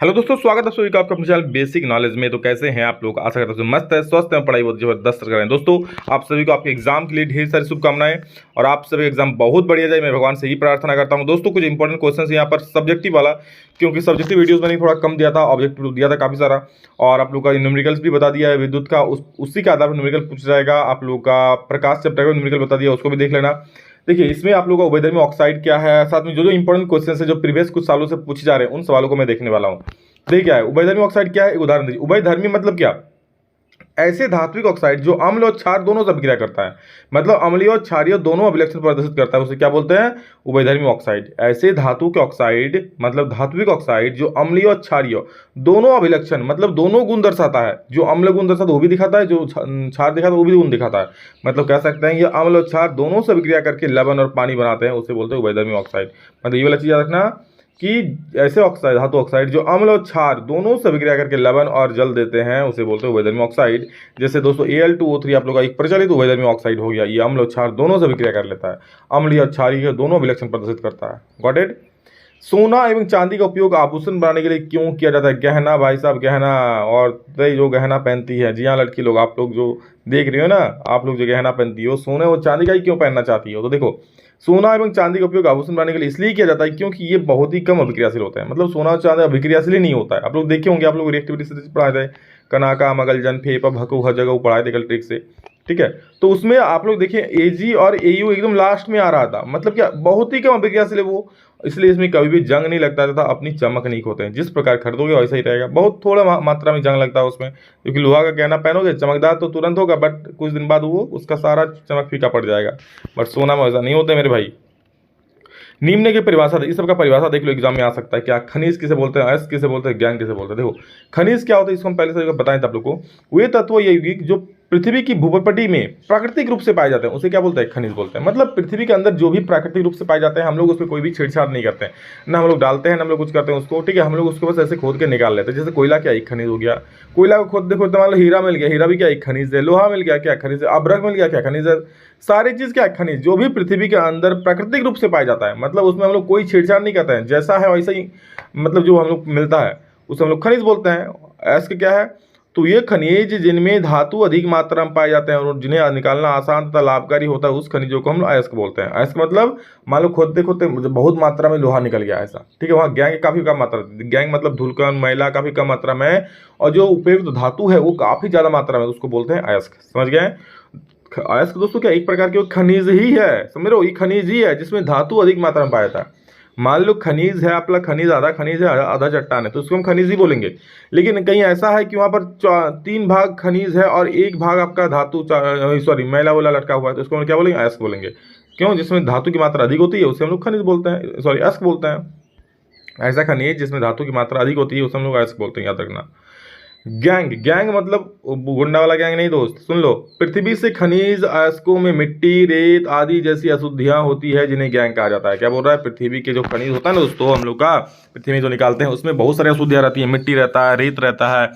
Hello दोस्तों, स्वागत है सभी का आपका अपने चैनल बेसिक नॉलेज में। तो कैसे हैं आप लोग? आशा करता हूं मस्त है, स्वस्थ है, पढ़ाई बहुत जबरदस्त कर रहे हैं। दोस्तों, आप सभी को आपके एग्जाम के लिए ढेर सारी शुभकामनाएं और आप सभी एग्जाम बहुत बढ़िया जाए, मैं भगवान से ही प्रार्थना करता हूं। दोस्तों, कुछ इंपॉर्टेंट क्वेश्चन यहाँ पर सब्जेक्टिव वाला, क्योंकि सब्जेक्टिव वीडियोज मैंने थोड़ा कम दिया था, ऑब्जेक्टिव दिया था काफ़ी सारा, और आप लोग का न्यूमेरिकल्स भी बता दिया है विद्युत का, उसी के आधार पर न्यूमेरिकल पूछ जाएगा। आप लोग का प्रकाश चैप्टर का न्यूमेरिकल बता दिया, उसको भी देख लेना। देखिए, इसमें आप लोगों का उभयधर्मी ऑक्साइड क्या है, साथ में जो जो इंपॉर्टेंट क्वेश्चन है जो प्रीवियस कुछ सालों से पूछे जा रहे हैं, उन सवालों को मैं देखने वाला हूँ। देखिए क्या है उभयधर्मी ऑक्साइड, क्या है एक उदाहरण दीजिए। उभयधर्मी मतलब क्या? ऐसे धात्विक ऑक्साइड जो अम्ल और क्षार दोनों से अभिक्रिया करता है, मतलब अम्लीय और क्षारीय दोनों अभिलक्षण प्रदर्शित करता है, उसे क्या बोलते हैं? उभयधर्मी ऑक्साइड। ऐसे धातु के ऑक्साइड मतलब धात्विक ऑक्साइड जो अम्लीय और क्षारीय दोनों अभिलक्षण मतलब दोनों गुण दर्शाता है। जो अम्ल गुण दर्शाता है वो भी दिखाता है, जो क्षार दिखाता है वो भी गुण दिखाता है। मतलब कह सकते हैं ये अम्ल और क्षार दोनों से अभिक्रिया करके लवण और पानी बनाते हैं, उसे बोलते हैं उभयधर्मी ऑक्साइड। मतलब ये वाला चीज याद रखना कि ऐसे ऑक्साइड धातु ऑक्साइड जो अम्ल और क्षार दोनों से अभिक्रिया करके लवण और जल देते हैं, उसे बोलते हैं उभयधर्मी ऑक्साइड। जैसे दोस्तों Al2O3 आप लोग का एक प्रचलित उभयधर्मी ऑक्साइड हो गया। ये अम्ल और क्षार दोनों से अभिक्रिया कर लेता है, अम्लीय और क्षारीय दोनों अभिलक्षण प्रदर्शित करता है। Got it? सोना एवं चांदी का उपयोग आभूषण बनाने के लिए क्यों किया जाता है? गहना भाई साहब, गहना, और जो गहना पहनती है, जी हाँ लड़की लोग, आप लोग जो देख रहे हो ना, आप लोग जो गहना पहनती हो, सोने और चांदी का ही क्यों पहनना चाहती हो? तो देखो, सोना एवं चांदी का उपयोग आभूषण बनाने के लिए इसलिए किया जाता है क्योंकि ये बहुत ही कम अभिक्रियाशील होते हैं। मतलब सोना और चांदी अभिक्रियाशील ही नहीं होता है। आप लोग देखे होंगे, आप लोग रिएक्टिविटी से पढ़ाए थे, कनाका मगलजन फेपा भकु हर जगह पढ़ाए थे कल ट्रिक से, ठीक है? तो उसमें आप लोग देखिए एजी और एयू एकदम लास्ट में आ रहा था। मतलब क्या, बहुत ही कम अभिक्रियाशील है वो, इसलिए इसमें कभी भी जंग नहीं लगता था, अपनी चमक नहीं खोते हैं। जिस प्रकार खरीदोगे वैसा ही रहेगा, बहुत थोड़ा मात्रा में जंग लगता है उसमें, क्योंकि लोहा का गहना पहनोगे चमकदार तो तुरंत होगा, बट कुछ दिन बाद वो उसका सारा चमक फीका पड़ जाएगा। बट सोना में वैसा नहीं होता मेरे भाई। निम्न की परिभाषा, इस सब का परिभाषा देख लो, एग्जाम में आ सकता है। क्या खनिज किसे बोलते हैं, अयस्क किसे बोलते हैं, ज्ञान किसे बोलते हैं? देखो, खनिज क्या होता है इसको हम पहले से बताएं आप लोग को। वे तत्व यौगिक जो पृथ्वी की भूपटि में प्राकृतिक रूप से पाए जाते हैं, उसे क्या बोलते हैं? खनिज बोलते हैं। मतलब पृथ्वी के अंदर जो भी प्राकृतिक रूप से पाए जाते हैं, हम लोग उसमें कोई भी छेड़छाड़ नहीं करते हैं, ना हम लोग डालते हैं, ना हम लोग कुछ करते हैं उसको, ठीक है? हम लोग उसको बस ऐसे खोद के निकाल लेते हैं। जैसे कोयला क्या एक खनिज हो गया, कोयला को खोदते खोदते मान लो हीरा मिल गया, हीरा भी क्या एक खनिज है। लोहा मिल गया, क्या खनिज है। अभ्रक मिल गया, क्या खनिज है। सारी चीज क्या खनिज, जो भी पृथ्वी के अंदर प्राकृतिक रूप से पाया जाता है, मतलब उसमें हम लोग कोई छेड़छाड़ नहीं करते हैं, जैसा है वैसा ही, मतलब जो हम लोग मिलता है उसे हम लोग खनिज बोलते हैं। अयस्क क्या है? तो ये खनिज जिनमें धातु अधिक मात्रा में पाए जाते हैं और जिन्हें निकालना आसान तथा लाभकारी होता है, उस खनिजों को हम अयस्क बोलते हैं। अयस्क मतलब मान लो खोदते खोदते बहुत मात्रा में लोहा निकल गया ऐसा, ठीक है? वहाँ गैंग काफी कम मात्रा, गैंग मतलब धूलकण मैला काफी कम मात्रा में, और जो उपयुक्त धातु है वो काफी ज्यादा मात्रा में, उसको बोलते हैं अयस्क। समझ गए? अयस्क दोस्तों क्या एक प्रकार के खनिज ही है, समझ लो, ये खनिज ही है जिसमें धातु अधिक मात्रा में पाया जाता है। मान लो खनिज है आपका, खनिज है आधा चट्टान है, तो उसको हम खनिज ही बोलेंगे। लेकिन कहीं ऐसा है कि वहाँ पर 3 भाग खनिज है और 1 भाग आपका धातु, सॉरी मैला वोला लटका हुआ है, तो उसको हम क्या बोलेंगे? अयस्क बोलेंगे। क्यों? जिसमें धातु की मात्रा अधिक होती है उसे हम लोग खनिज बोलते हैं, सॉरी अयस्क बोलते हैं। ऐसा खनिज जिसमें धातु की मात्रा अधिक होती है उसे हम लोग अयस्क बोलते हैं, याद रखना। गैंग, गैंग मतलब गुंडा वाला गैंग नहीं दोस्त, सुन लो। पृथ्वी से खनिज अयस्कों में मिट्टी, रेत आदि जैसी अशुद्धियां होती है, जिन्हें गैंग कहा जाता है। क्या बोल रहा है? पृथ्वी के जो खनिज होता है ना दोस्तों, हम लोग का पृथ्वी में जो निकालते हैं उसमें बहुत सारी अशुद्धियां रहती है, मिट्टी रहता है, रेत रहता है,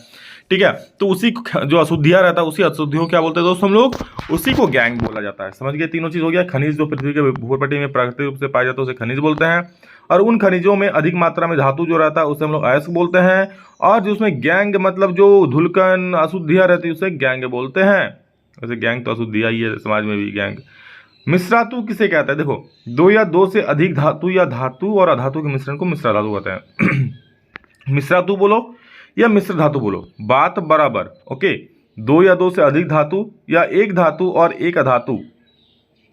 ठीक है? तो उसी जो अशुद्धियां रहता है, उसी अशुद्धियों क्या बोलते हैं दोस्तों हम लोग? उसी को गैंग बोला जाता है। समझ गए? तीनों चीज हो गया। खनिज जो पृथ्वी के भूपटि में प्राकृतिक रूप से पाए जाते हैं उसे खनिज बोलते हैं, और उन खनिजों में अधिक मात्रा में धातु जो रहता है उसे हम लोग अयस्क बोलते हैं, और जो उसमें गैंग मतलब जो धुलकन अशुद्धियां रहती है उसे गैंग बोलते हैं। वैसे गैंग तो अशुद्धियां ही है, समाज में भी गैंग। मिश्रातु किसे कहता है? देखो, 2 या 2 से अधिक धातु या धातु और अधातु के मिश्रण को मिश्रा धातु कहते हैं। मिश्रातु बोलो या मिश्र धातु बोलो, बात बराबर। ओके, 2 या 2 से अधिक धातु या एक धातु और एक अधातु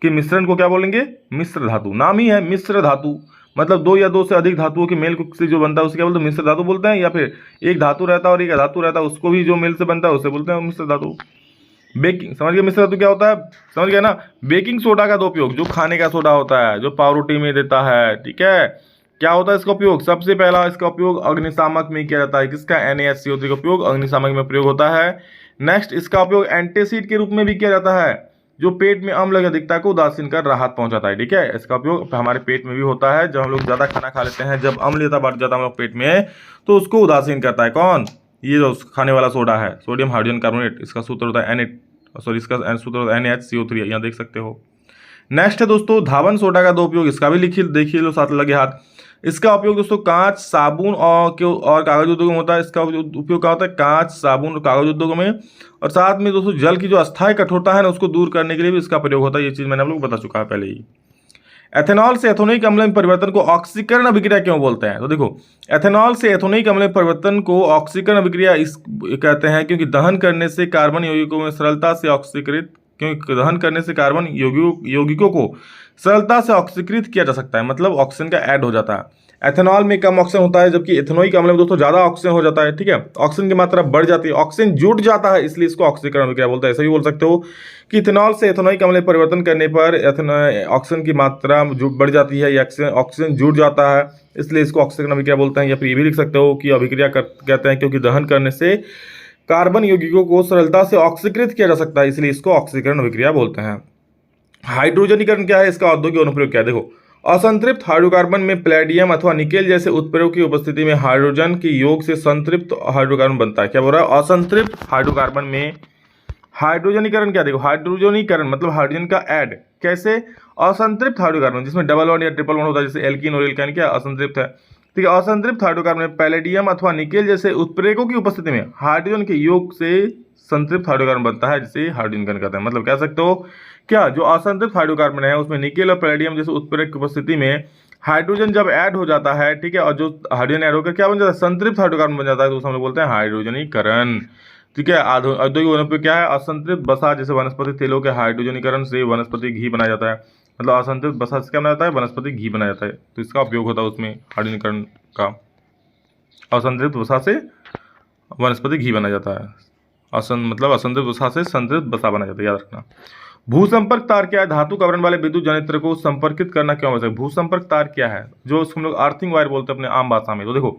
के मिश्रण को क्या बोलेंगे? मिश्र धातु। नाम ही है मिश्र धातु, मतलब 2 या 2 से अधिक धातुओं के मेल से जो बनता है उसे क्या बोलते हैं? मिश्र धातु बोलते हैं। या फिर एक धातु रहता है और एक अधातु रहता है, उसको भी जो मेल से बनता है उसे बोलते हैं मिश्र धातु। बेकिंग, समझ गए मिश्र धातु क्या होता है? समझ गए ना? बेकिंग सोडा का दो उपयोग, जो खाने का सोडा होता है, जो पावरोटी में देता है, ठीक है? क्या होता है इसका उपयोग? सबसे पहला इसका उपयोग अग्निशामक में किया जाता है। किसका? NaHCO3 का उपयोग अग्निशामक में प्रयोग होता है। नेक्स्ट, इसका उपयोग एंटीसीड के रूप में भी किया जाता है, जो पेट में अम्ल अधिकता को उदासीन कर राहत पहुंचाता है, ठीक है? इसका उपयोग हमारे पेट में भी होता है, जब हम लोग ज्यादा खाना खा लेते हैं, जब अम्लता बढ़ जाता है हम लोग पेट में, तो उसको उदासीन करता है। कौन? ये जो खाने वाला सोडा है, सोडियम हाइड्रोजन कार्बोनेट, इसका सूत्र होता है इसका सूत्र होता है NaHCO3, यहाँ देख सकते हो। नेक्स्ट है दोस्तों धावन सोडा का दो उपयोग, इसका भी देखिए लो साथ लगे हाथ। इसका उपयोग दोस्तों कांच, साबुन और कागज उद्योग में होता है। इसका उपयोग क्या होता है? कांच, साबुन और कागज उद्योग में। और साथ में दोस्तों जल की जो अस्थायी कठोरता है ना, उसको दूर करने के लिए भी इसका प्रयोग होता है। ये चीज़ मैंने आप लोग को बता चुका है पहले ही। एथेनॉल से एथोनिक अम्ल में परिवर्तन को ऑक्सीकरण अभिक्रिया क्यों बोलते हैं? तो देखो, एथेनॉल से एथोनिक अम्ल में परिवर्तन को ऑक्सीकरण अभिक्रिया इस कहते हैं क्योंकि दहन करने से कार्बन यौगिकों में सरलता से ऑक्सीकृत क्योंकि दहन करने से कार्बन यौगिकों को सरलता से ऑक्सीकृत किया जा सकता है, मतलब ऑक्सीजन का ऐड हो जाता है। एथेनॉल में कम ऑक्सीजन होता है, जबकि एथेनोइक अम्ल में दोस्तों ज्यादा ऑक्सीजन हो जाता है। ठीक है, ऑक्सीजन की मात्रा बढ़ जाती है, ऑक्सीजन जुट जाता है, इसलिए इसको ऑक्सीकरण अभिक्रिया बोलते हैं। ऐसा भी बोल सकते हो कि इथेनॉल से एथेनोइक अम्ल में परिवर्तन करने पर ऑक्सीजन की मात्रा बढ़ जाती है या ऑक्सीजन जुट जाता है, इसलिए इसको ऑक्सीकरण अभिक्रिया बोलते हैं। या फिर ये भी लिख सकते हो कि अभिक्रिया कहते हैं क्योंकि दहन करने से कार्बन यौगिकों को सरलता से ऑक्सीकृत किया जा सकता है, इसलिए इसको ऑक्सीकरण अभिक्रिया बोलते हैं। हाइड्रोजनीकरण क्या है? इसका औद्योगिक अनुप्रयोग क्या है? देखो, असंतृप्त हाइड्रोकार्बन में प्लेडियम अथवा निकेल जैसे उत्प्रेरक की उपस्थिति में हाइड्रोजन के योग से संतृप्त हाइड्रोकार्बन बनता है। क्या बोल रहा है? असंतृप्त हाइड्रोकार्बन में हाइड्रोजनीकरण क्या? देखो, हाइड्रोजनीकरण मतलब हाइड्रोजन का ऐड। कैसे? असंतृप्त हाइड्रोकार्बन जिसमें डबल वन या ट्रिपल वन होता है, जैसे एल्कीन और एल्काइन, क्या असंतृप्त है? ठीक है, असंतृप्त हाइड्रोकार्बन में पैलेडियम अथवा निकेल जैसे उत्प्रेरकों की उपस्थिति में हाइड्रोजन के योग से संतृप्त हाइड्रोकार्बन बनता है, जिसे हाइड्रोजनीकरण कहते हैं। मतलब कह सकते हो क्या, जो असंतृप्त हाइड्रोकार्बन है उसमें निकेल और पैलेडियम जैसे उत्प्रेरक की उपस्थिति में हाइड्रोजन जब ऐड हो जाता है, ठीक है, और जो हाइड्रोजन ऐड होकर क्या बन जाता है? संतृप्त हाइड्रोकार्बन बन जाता है, तो उसे हम लोग बोलते हैं हाइड्रोजनीकरण। ठीक है, औद्योगिक अनुप्रयोग क्या है? असंतृप्त वसा जैसे वनस्पति तेलों के हाइड्रोजनीकरण से वनस्पति घी बनाया जाता है। मतलब असंतृप्त वसा से क्या बनाया जाता है? वनस्पति घी बनाया जाता है, तो इसका उपयोग होता है उसमें हाइड्रोजनीकरण का। असंतृप्त वसा से वनस्पति घी बनाया जाता है, मतलब असंतृप्त वसा से संतृप्त वसा बनाया जाता है, याद रखना। भूसंपर्क तार क्या है? धातु का आवरण वाले विद्युत जनरेटर को संपर्कित करना क्यों आवश्यक? भूसंपर्क तार क्या है? जो हम लोग अर्थिंग वायर बोलते हैं अपने आम भाषा में। तो देखो,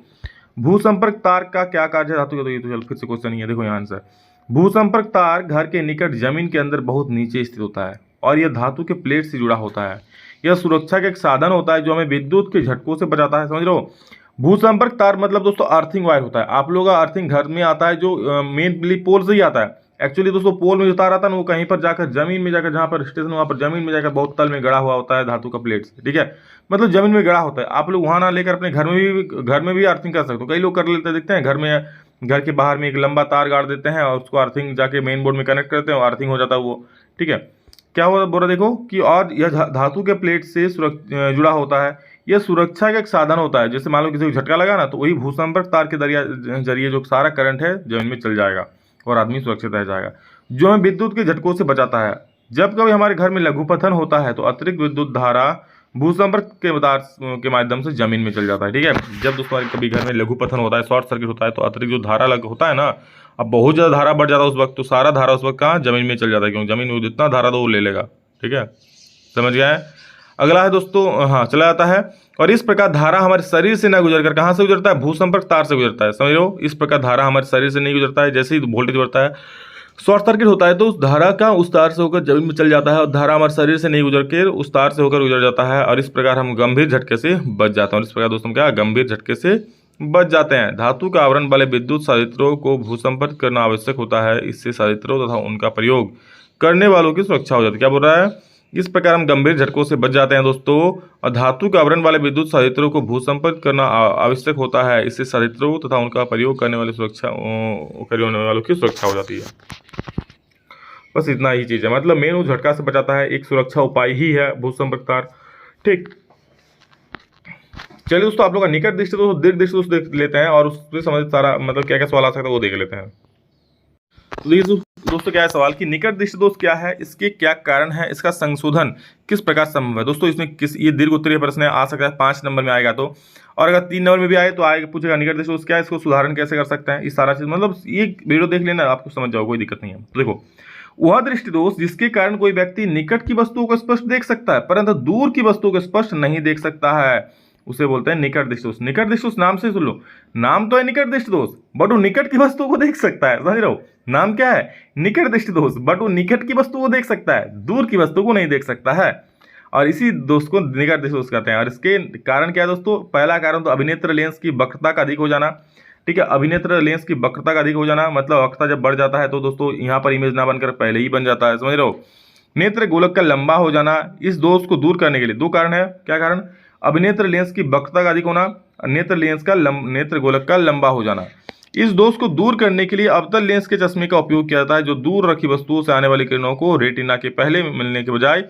भूसंपर्क तार का क्या कार्य है धातु का? तो ये तो चल फिर से क्वेश्चन ही है, देखो यहाँ आंसर। भूसंपर्क तार घर के निकट जमीन के अंदर बहुत नीचे स्थित होता है और यह धातु के प्लेट से जुड़ा होता है। यह सुरक्षा का एक साधन होता है जो हमें विद्युत के झटकों से बचाता है, समझ रहे हो? भूसंपर्क तार मतलब दोस्तों अर्थिंग वायर होता है। आप लोगों का अर्थिंग घर में आता है जो मेनली पोल से ही आता है। एक्चुअली दोस्तों पोल में जो तार आता है ना, वो कहीं पर जाकर जमीन में जाकर, जहाँ पर स्टेशन वहाँ पर जमीन में जाकर बहुत तल में गड़ा हुआ होता है धातु का प्लेट से। ठीक है, मतलब जमीन में गड़ा होता है। आप लोग वहाँ ना लेकर अपने घर में भी अर्थिंग कर सकते हो। कई लोग कर लेते हैं, देखते हैं घर में, घर के बाहर में एक लंबा तार गाड़ देते हैं और उसको अर्थिंग जाके मेन बोर्ड में कनेक्ट करते हैं और अर्थिंग हो जाता है वो। ठीक है, क्या हुआ बोला देखो कि, और यह धातु के प्लेट से जुड़ा होता है। यह सुरक्षा का एक साधन होता है। जैसे मान लो किसी को झटका लगा ना, तो वही भूसंपर्क तार के जरिए जो सारा करंट है जमीन में चल जाएगा और आदमी सुरक्षित रह जाएगा, जो हमें विद्युत के झटकों से बचाता है। जब कभी हमारे घर में लघुपतन होता है तो अतिरिक्त विद्युत धारा भूसंपर्क के माध्यम से जमीन में चल जाता है। ठीक है, जब दोस्तों कभी घर में लघुपतन होता है, शॉर्ट सर्किट होता है, तो अतिरिक्त जो धारा होता है ना, अब बहुत ज़्यादा धारा बढ़ जाता है उस वक्त, तो सारा धारा उस वक्त कहाँ? जमीन में चल जाता है, क्योंकि जमीन में जितना धारा दो वो ले लेगा। ठीक है, समझ गया है? अगला है दोस्तों, हाँ, चला जाता है। और इस प्रकार धारा हमारे शरीर से ना गुजरकर कहाँ से गुजरता है? भूसंपर्क तार से गुजरता है, समझ लो। इस प्रकार धारा हमारे शरीर से नहीं गुजरता है। जैसे ही वोल्टेज बढ़ता है, शॉर्ट सर्किट होता है, तो उस धारा का उस तार से होकर जमीन में चल जाता है और धारा हमारे शरीर से नहीं गुजर के उस तार से होकर गुजर जाता है, और इस प्रकार हम गंभीर झटके से बच जाते हैं। और इस प्रकार दोस्तों क्या? गंभीर झटके से बच जाते हैं। धातु का आवरण वाले विद्युत संयंत्रों को भूसंपर्क करना आवश्यक होता है, इससे संयंत्रों तथा उनका प्रयोग करने वालों की सुरक्षा हो जाती है। क्या बोल रहा है? इस प्रकार हम गंभीर झटकों से बच जाते हैं दोस्तों। और धातु का आवरण वाले विद्युत संयंत्रों को भूसंपर्क करना आवश्यक होता है, इससे संयंत्रों तथा उनका प्रयोग करने वाले वालों की सुरक्षा हो जाती है। बस इतना ही चीज़ है, मतलब मेन वो झटका से बचाता है, एक सुरक्षा उपाय ही है भूसंपर्क तार। ठीक, चलिए दोस्तों, आप लोग का निकट दृष्टि दोष, दीर्घ दृष्टि दोष देख लेते हैं और उससे समझ सारा मतलब क्या क्या सवाल आ सकता है वो देख लेते हैं। तो ये दोस्तों क्या है सवाल कि निकट दृष्टि दोष क्या है, इसके क्या कारण है, इसका संशोधन किस प्रकार संभव है। दोस्तों इसमें ये दीर्घ उत्तरीय प्रश्न आ सकता है 5 नंबर में आएगा तो, और अगर 3 नंबर में भी आए तो आएगा, पूछेगा निकट दृष्टि दोष क्या है, इसको सुधारण कैसे कर सकते हैं, इस सारा चीज मतलब ये वीडियो देख लेना, आपको समझ जाओ, कोई दिक्कत नहीं है। तो देखो, वह दृष्टि दोष जिसके कारण कोई व्यक्ति निकट की वस्तुओं को स्पष्ट देख सकता है परंतु दूर की वस्तुओं को स्पष्ट नहीं देख सकता है, उसे बोलते हैं निकट दृष्टि दोष। निकट दृष्टि दोष नाम से सुन लो, नाम तो है निकट दृष्टि दोष, बट वो निकट की वस्तुओं को देख सकता है, समझ रहे हो? नाम क्या है? निकट दृष्टि दोष, बट वो निकट की वस्तु को देख सकता है, दूर की वस्तु को नहीं देख सकता है, और इसी दोष को निकट दृष्टि दोष कहते हैं। और इसके कारण क्या है दोस्तों? पहला कारण तो अभिनेत्र लेंस की वक्रता का अधिक हो जाना। ठीक है, अभिनेत्र लेंस की वक्रता का अधिक हो जाना, मतलब वक्रता जब बढ़ जाता है तो दोस्तों यहाँ पर इमेज ना बनकर पहले ही बन जाता है, समझ रहे हो? नेत्र गोलक का लंबा हो जाना। इस दोष को दूर करने के लिए 2 कारण है। क्या कारण? अभिनेत्र लेंस की वक्रता का अधिक होना, नेत्र लेंस का नेत्र गोलक का लंबा हो जाना। इस दोष को दूर करने के लिए अवतल लेंस के चश्मे का उपयोग किया जाता है, जो दूर रखी वस्तुओं से आने वाली किरणों को रेटिना के पहले मिलने के बजाय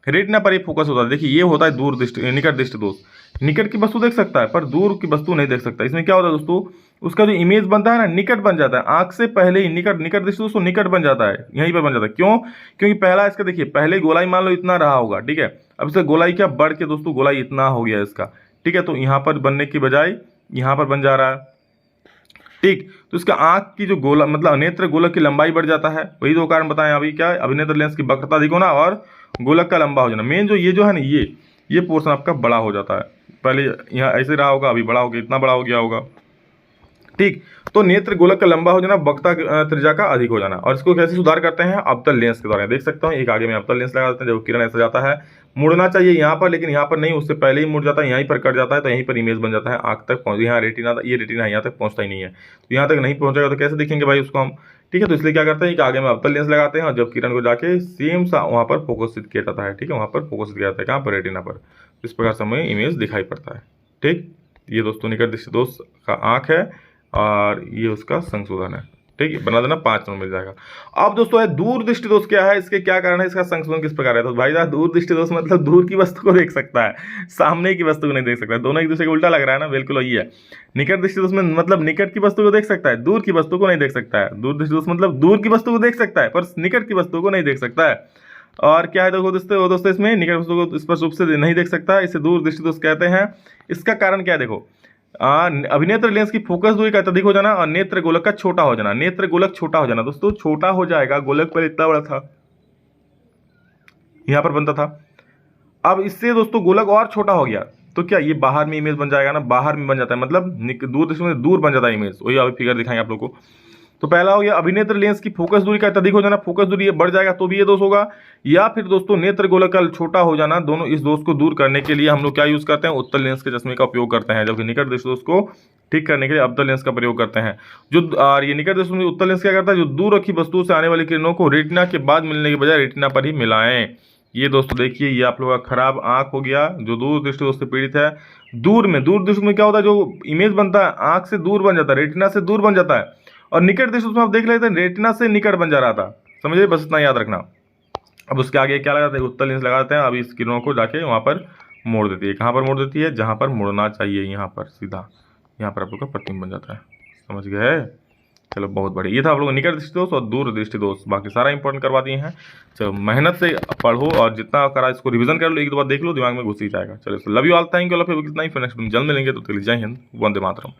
रेटिना पर ही फोकस होता है। देखिए ये होता है दूर दृष्टि निकट दृष्टि दोष। निकट की वस्तु देख सकता है पर दूर की वस्तु नहीं देख सकता। इसमें क्या होता है दोस्तों, उसका जो इमेज बनता है ना निकट बन जाता है, आंख से पहले ही निकट दृष्टि दोस्तों निकट बन जाता है, यहीं पर बन जाता है। क्यों? क्योंकि पहला इसका देखिए पहले गोलाई मान लो इतना रहा होगा, ठीक है, अब इसका गोलाई क्या बढ़ के दोस्तों गोलाई इतना हो गया इसका, ठीक है, तो यहाँ पर बनने की बजाय यहाँ पर बन जा रहा है, ठीक। तो इसका आंख की जो गोला मतलब नेत्र गोलक की लंबाई बढ़ जाता है। वही दो कारण बताएं अभी, क्या है, अभिनेत्र लेंस की वक्रता अधिक होना और गोलक का लंबा हो जाना। मेन जो है ना ये पोर्शन आपका बड़ा हो जाता है। पहले यहाँ ऐसे रहा होगा, अभी बड़ा हो गया, इतना बड़ा हो गया होगा, ठीक। तो नेत्र गोलक का लंबा हो जाना, वक्रता त्रिज्या का अधिक हो जाना। और इसको कैसे सुधार करते हैं, अवतल लेंस के द्वारा। देख सकता हूँ एक आगे में अवतल लेंस लगा देते हैं, जब किरण ऐसा जाता है मुड़ना चाहिए यहाँ पर, लेकिन यहाँ पर नहीं, उससे पहले ही मुड़ जाता है, यहीं पर कट जाता है, तो यहीं पर इमेज बन जाता है, आंख तक पहुँच, यहाँ रेटिना, ये रेटिना यहाँ तक पहुँचता ही नहीं है, तो यहाँ तक नहीं पहुँचेगा तो कैसे देखेंगे भाई उसको हम, ठीक है। तो इसलिए क्या करते हैं कि आगे में अवतल लेंस लगाते हैं और जब किरण को जाके सेम सा वहाँ पर फोकसित किया जाता है, ठीक है, वहाँ पर फोकसित किया जाता है, कहाँ पर, रेटिना पर। इस प्रकार से हमें इमेज दिखाई पड़ता है, ठीक। ये दोस्तों निकट दृष्टि दोष का आँख है और ये उसका संशोधन है, ठीक है, बना देना 5 नंबर मिल जाएगा। अब दोस्तों है दूर दृष्टि दोष क्या है, इसके क्या कारण है, इसका संशोधन किस प्रकार है। तो भाई साहब दूर दृष्टि दोष मतलब दूर की वस्तु को देख सकता है, सामने की वस्तु को नहीं देख सकता। दोनों एक दूसरे को उल्टा लग रहा है ना, बिल्कुल वही है। निकट दृष्टि दोष में मतलब निकट की वस्तु को देख सकता है, दूर की वस्तु को नहीं देख सकता है। दूर दृष्टि दोष मतलब दूर की वस्तु को देख सकता है पर निकट की वस्तु को नहीं देख सकता है। और क्या है देखो दोस्तों इसमें निकट वस्तु को स्पष्ट रूप से नहीं देख सकता, इसे दूर दृष्टि दोष कहते हैं। इसका कारण क्या है देखो, अभिनेत्र लेंस की फोकस दूरी का अत्यधिक हो जाना और नेत्र गोलक का छोटा हो जाना। नेत्र गोलक छोटा हो जाना दोस्तों, छोटा हो जाएगा, गोलक पर इतना बड़ा था, यहां पर बनता था, अब इससे दोस्तों गोलक और छोटा हो गया, तो क्या ये बाहर में इमेज बन जाएगा ना, बाहर में बन जाता है, मतलब दूर दृष्टि में दूर बन जाता है इमेज। वही अभी फिगर दिखाएंगे आप लोग को। तो पहला हो गया अभिनेत्र लेंस की फोकस दूरी का अत्यधिक हो जाना, फोकस दूरी ये बढ़ जाएगा तो भी ये दोष होगा। या फिर दोस्तों नेत्र गोलक का छोटा हो जाना, दोनों इस दोष को दूर करने के लिए हम लोग क्या यूज करते हैं, उत्तल लेंस के चश्मे का उपयोग करते हैं, जबकि निकट दृष्टि दोष को ठीक करने के लिए अवतल लेंस का प्रयोग करते हैं। जो और ये निकट दृष्टि में उत्तल लेंस क्या करता है, जो दूर रखी वस्तुओं से आने वाली किरणों को रेटिना के बाद मिलने के बजाय रेटिना पर ही मिलाएं। ये दोस्तों देखिए ये आप लोगों का खराब आंख हो गया, जो दूर दृष्टि दोष से पीड़ित है। दूर दृष्टि में क्या होता है, जो इमेज बनता है आंख से दूर बन जाता है, रेटिना से दूर बन जाता है। और निकट दृष्टि उसमें आप देख लेते हैं रेटिना से निकट बन जा रहा था, समझिए, बस इतना याद रखना। अब उसके आगे क्या लगाते हैं, उत्तल लेंस लगाते हैं। अब इस किरणों को जाके वहाँ पर मोड़ देती है, कहाँ पर मोड़ देती है, जहाँ पर मुड़ना चाहिए, यहाँ पर सीधा, यहाँ पर आप लोग का प्रतिबिंब बन जाता है, समझ गए। चलो बहुत बढ़िया, ये था आप लोग निकट दृष्टि दोष और दूर दृष्टि दोष, बाकी सारा इंपॉर्टेंट करवा दिए हैं। चलो मेहनत से पढ़ो और जितना करा इसको रिवीजन कर लो, एक दो बार देख लो, दिमाग में घुस ही जाएगा। चलो love you all, thank you, love you, कितना ही फिर नेक्स्ट जल्द मिलेंगे, तो जय हिंद, वंदे मातरम।